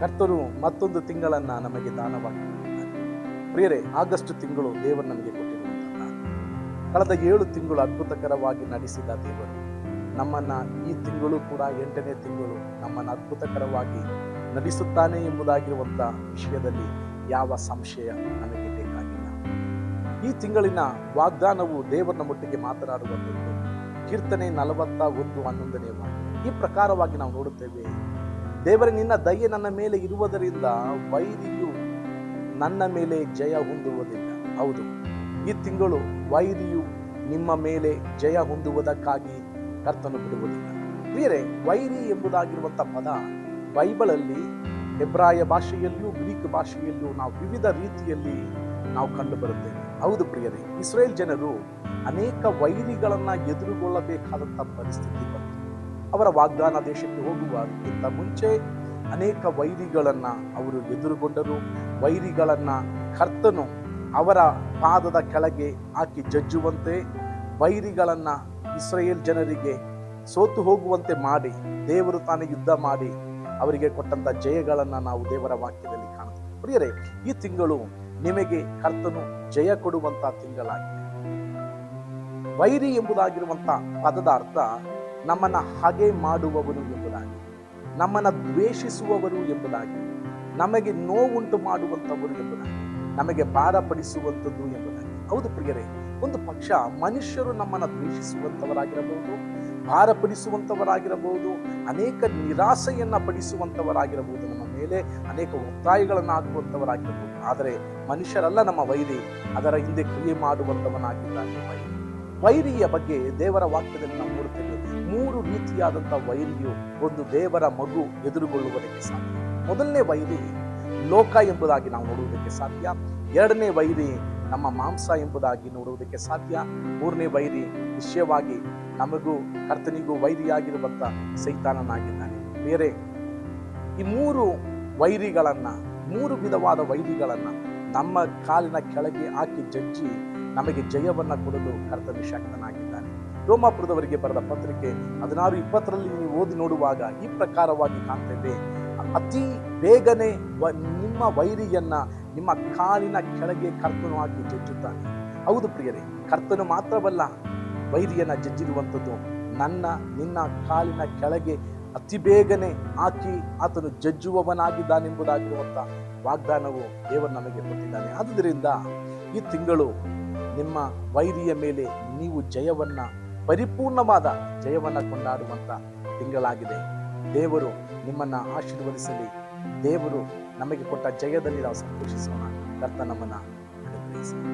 ಕರ್ತರು ಮತ್ತೊಂದು ತಿಂಗಳನ್ನ ನಮಗೆ ದಾನವಾಗಿ ಕೊಟ್ಟಿದ್ದಾರೆ. ಪ್ರಿಯರೇ, ಆಗಸ್ಟ್ ತಿಂಗಳು ದೇವರು ನಮಗೆ ಕೊಟ್ಟಿರುವಂತಹ ಕಳೆದ 7 ತಿಂಗಳು ಅದ್ಭುತಕರವಾಗಿ ನಡೆಸಿದ ದೇವರು ನಮ್ಮನ್ನ ಈ ತಿಂಗಳು ಕೂಡ 8ನೇ ತಿಂಗಳು ನಮ್ಮನ್ನು ಅದ್ಭುತಕರವಾಗಿ ನಡೆಸುತ್ತಾನೆ ಎಂಬುದಾಗಿರುವಂಥ ವಿಷಯದಲ್ಲಿ ಯಾವ ಸಂಶಯ ನಮಗೆ ಬೇಕಾಗಿಲ್ಲ. ಈ ತಿಂಗಳಿನ ವಾಗ್ದಾನವು ದೇವರ ಮಟ್ಟಿಗೆ ಮಾತನಾಡುವಂಥದ್ದು. ಕೀರ್ತನೆ 41:11ನೇ ವಾಕ್ಯ ಈ ಪ್ರಕಾರವಾಗಿ ನಾವು ನೋಡುತ್ತೇವೆ. ದೇವರೇ, ನಿನ್ನ ದಯೆ ನನ್ನ ಮೇಲೆ ಇರುವುದರಿಂದ ವೈರಿಯು ನನ್ನ ಮೇಲೆ ಜಯ ಹೊಂದುವುದಿಲ್ಲ. ಹೌದು, ಈ ತಿಂಗಳು ವೈರಿಯು ನಿಮ್ಮ ಮೇಲೆ ಜಯ ಹೊಂದುವುದಕ್ಕಾಗಿ ಕರ್ತನು ಬಿಡುವುದಿಲ್ಲ. ಪ್ರಿಯರೇ, ವೈರಿ ಎಂಬುದಾಗಿರುವಂಥ ಪದ ಬೈಬಲಲ್ಲಿ ಹೆಬ್ರಾಯ ಭಾಷೆಯಲ್ಲಿಯೂ ಗ್ರೀಕ್ ಭಾಷೆಯಲ್ಲಿಯೂ ನಾವು ವಿವಿಧ ರೀತಿಯಲ್ಲಿ ನಾವು ಕಂಡು ಬರುತ್ತೇವೆ. ಹೌದು ಪ್ರಿಯರೇ, ಇಸ್ರೇಲ್ ಜನರು ಅನೇಕ ವೈರಿಗಳನ್ನ ಎದುರುಗೊಳ್ಳಬೇಕಾದಂಥ ಪರಿಸ್ಥಿತಿ ಬಂತು. ಅವರ ವಾಗ್ದಾನ ದೇಶಕ್ಕೆ ಹೋಗುವುದಕ್ಕಿಂತ ಮುಂಚೆ ಅನೇಕ ವೈರಿಗಳನ್ನ ಅವರು ಎದುರುಗೊಂಡರು. ವೈರಿಗಳನ್ನ ಕರ್ತನು ಅವರ ಪಾದದ ಕೆಳಗೆ ಹಾಕಿ ಜಜ್ಜುವಂತೆ, ವೈರಿಗಳನ್ನ ಇಸ್ರೇಲ್ ಜನರಿಗೆ ಸೋತು ಹೋಗುವಂತೆ ಮಾಡಿ ದೇವರು ತಾನೇ ಯುದ್ಧ ಮಾಡಿ ಅವರಿಗೆ ಕೊಟ್ಟಂತ ಜಯಗಳನ್ನ ನಾವು ದೇವರ ವಾಕ್ಯದಲ್ಲಿ ಕಾಣುತ್ತೇವೆ. ಪ್ರಿಯರೇ, ಈ ತಿಂಗಳು ನಿಮಗೆ ಕರ್ತನು ಜಯ ಕೊಡುವಂತ ತಿಂಗಳಾಗಿದೆ. ವೈರಿ ಎಂಬುದಾಗಿರುವಂತ ಪದದ ಅರ್ಥ ನಮ್ಮನ್ನ ಹಾಗೆ ಮಾಡುವವರು ಎಂಬುದಾಗಿ, ನಮ್ಮನ್ನ ದ್ವೇಷಿಸುವವರು ಎಂಬುದಾಗಿ, ನಮಗೆ ನೋವುಂಟು ಮಾಡುವಂಥವರು ಎಂಬುದಾಗಿ, ನಮಗೆ ಭಾರಪಡಿಸುವಂಥದ್ದು ಎಂಬುದಾಗಿ. ಹೌದು ಪ್ರಿಯರೇ, ಒಂದು ಪಕ್ಷ ಮನುಷ್ಯರು ನಮ್ಮನ್ನು ದ್ವೇಷಿಸುವಂಥವರಾಗಿರಬಹುದು, ಭಾರಪಡಿಸುವಂಥವರಾಗಿರಬಹುದು, ಅನೇಕ ನಿರಾಸೆಯನ್ನ ಪಡಿಸುವಂಥವರಾಗಿರಬಹುದು, ನಮ್ಮ ಮೇಲೆ ಅನೇಕ ಒತ್ತಾಯಗಳನ್ನು ಹಾಕುವಂಥವರಾಗಿರಬಹುದು. ಆದರೆ ಮನುಷ್ಯರಲ್ಲ ನಮ್ಮ ವೈರಿ, ಅದರ ಹಿಂದೆ ಕ್ರಿಯೆ ಮಾಡುವಂಥವನಾಗಿದ್ದಾನೆ ವೈರಿ. ವೈರಿಯ ಬಗ್ಗೆ ದೇವರ ವಾಕ್ಯದಲ್ಲಿ ನಾವು ನೋಡುತ್ತೇವೆ. 3 ರೀತಿಯಾದಂಥ ವೈರಿಯು ಒಂದು ದೇವರ ಮಗು ಎದುರುಗೊಳ್ಳುವುದಕ್ಕೆ ಸಾಧ್ಯ. ಮೊದಲನೇ ವೈರಿ ಲೋಕ ಎಂಬುದಾಗಿ ನಾವು ನೋಡುವುದಕ್ಕೆ ಸಾಧ್ಯ. 2ನೇ ವೈರಿ ನಮ್ಮ ಮಾಂಸ ಎಂಬುದಾಗಿ ನೋಡುವುದಕ್ಕೆ ಸಾಧ್ಯ. 3ನೇ ವೈರಿ ನಿಶ್ಚಯವಾಗಿ ನಮಗೂ ಕರ್ತನಿಗೂ ವೈರಿಯಾಗಿರುವಂತ ಸೈತಾನನಾಗಿದ್ದಾನೆ. ಬೇರೆ ಈ 3 ವೈರಿಗಳನ್ನ, 3 ವಿಧವಾದ ವೈರಿಗಳನ್ನ ನಮ್ಮ ಕಾಲಿನ ಕೆಳಗೆ ಹಾಕಿ ಜಜ್ಜಿ ನಮಗೆ ಜಯವನ್ನ ಕೊಡಲು ಕರ್ತನು ಶಕ್ತನಾಗಿದ್ದಾನೆ. ರೋಮಾಪುರದವರಿಗೆ ಬರೆದ ಪತ್ರಿಕೆ 16:20ರಲ್ಲಿ ನೀವು ಓದಿ ನೋಡುವಾಗ ಈ ಪ್ರಕಾರವಾಗಿ ಕಾಣ್ತೇವೆ. ಅತಿ ಬೇಗನೆ ನಿಮ್ಮ ವೈರಿಯನ್ನ ನಿಮ್ಮ ಕಾಲಿನ ಕೆಳಗೆ ಕರ್ತನು ಹಾಕಿ ಜಜ್ಜುತ್ತಾನೆ. ಹೌದು ಪ್ರಿಯರೇ, ಕರ್ತನು ಮಾತ್ರವಲ್ಲ ವೈರಿಯನ್ನ ಜಜ್ಜಿರುವಂಥದ್ದು, ನಿನ್ನ ಕಾಲಿನ ಕೆಳಗೆ ಅತಿ ಬೇಗನೆ ಹಾಕಿ ಆತನು ಜಜ್ಜುವವನಾಗಿದ್ದಾನೆಂಬುದಾಗಿರುವಂಥ ವಾಗ್ದಾನವು ದೇವರು ನಮಗೆ ಕೊಟ್ಟಿದ್ದಾನೆ. ಆದುದರಿಂದ ಈ ತಿಂಗಳು ನಿಮ್ಮ ವೈರಿಯ ಮೇಲೆ ನೀವು ಪರಿಪೂರ್ಣವಾದ ಜಯವನ್ನ ಕೊಂಡಾಡುವಂತ ತಿಂಗಳಾಗಿದೆ. ದೇವರು ನಿಮ್ಮನ್ನ ಆಶೀರ್ವದಿಸಲಿ. ದೇವರು ನಮಗೆ ಕೊಟ್ಟ ಜಯದಲ್ಲಿ ನಾವು ಸಂತೋಷಿಸೋಣ. ಕರ್ತ ನಮ್ಮನ್ನ ಅನುಗ್ರಹಿಸಲಿ.